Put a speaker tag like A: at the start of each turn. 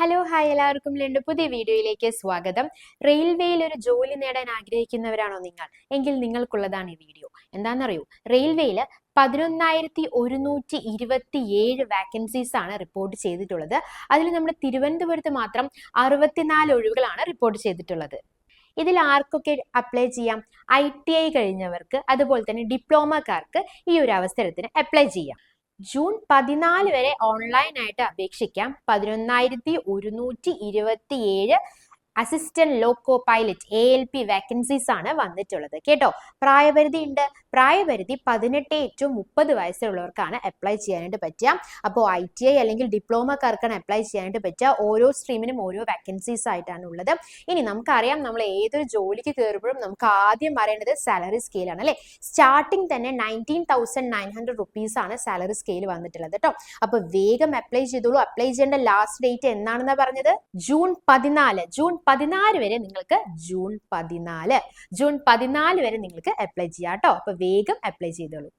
A: Hello hi എല്ലാവർക്കും എൻ്റെ പുതിയ വീഡിയോയിലേക്ക് സ്വാഗതം. റെയിൽവേയിൽ ഒരു ജോലി നേടാൻ ആഗ്രഹിക്കുന്നവരാണോ നിങ്ങൾ? എങ്കിൽ നിങ്ങൾക്കുള്ളതാണ് ഈ വീഡിയോ. എന്താണെന്നറിയോ, റെയിൽവേയിൽ 11,127 വാക്കൻസീസ് ആണ് റിപ്പോർട്ട് ചെയ്തിട്ടുള്ളത്. അതിൽ നമ്മുടെ തിരുവനന്തപുരത്ത് മാത്രം 64 ഒഴിവുകളാണ് റിപ്പോർട്ട് ചെയ്തിട്ടുള്ളത്. ഇതിൽ ആർക്കൊക്കെ അപ്ലൈ ചെയ്യാം? ITI കഴിഞ്ഞവർക്ക്, അതുപോലെ തന്നെ ഡിപ്ലോമക്കാർക്ക് ഈ ഒരു അവസരത്തിന് അപ്ലൈ ചെയ്യാം. ജൂൺ 14 വരെ ഓൺലൈനായിട്ട് അപേക്ഷിക്കാം. 11,127 assistant loco pilot ALP vacancies ആണ് വന്നിട്ടുള്ളത് കേട്ടോ. പ്രായപരിധി ഉണ്ട്. പ്രായപരിധി 18 to 30 വയസ്സുള്ളവർക്കാണ് അപ്ലൈ ചെയ്യാനായിട്ട് പറ്റുക. അപ്പോൾ ITI അല്ലെങ്കിൽ ഡിപ്ലോമക്കാർക്കാണ് അപ്ലൈ ചെയ്യാനായിട്ട് പറ്റുക. ഓരോ സ്ട്രീമിനും ഓരോ വാക്കൻസീസ് ആയിട്ടാണ് ഉള്ളത്. ഇനി നമുക്കറിയാം, നമ്മൾ ഏതൊരു ജോലിക്ക് കയറുമ്പോഴും നമുക്ക് ആദ്യം അറിയേണ്ടത് സാലറി സ്കെയിലാണ് അല്ലേ. സ്റ്റാർട്ടിങ് തന്നെ 19,900 റുപ്പീസ് ആണ് സാലറി സ്കെയിൽ വന്നിട്ടുള്ളത് കേട്ടോ. അപ്പൊ വേഗം അപ്ലൈ ചെയ്തോളൂ. അപ്ലൈ ചെയ്യേണ്ട ലാസ്റ്റ് ഡേറ്റ് എന്നാണെന്നാ പറഞ്ഞത്? ജൂൺ 14. ജൂൺ 14 വരെ നിങ്ങൾക്ക് ജൂൺ 14 വരെ നിങ്ങൾക്ക് അപ്ലൈ ചെയ്യാം കേട്ടോ. അപ്പൊ വേഗം അപ്ലൈ ചെയ്തോളൂ.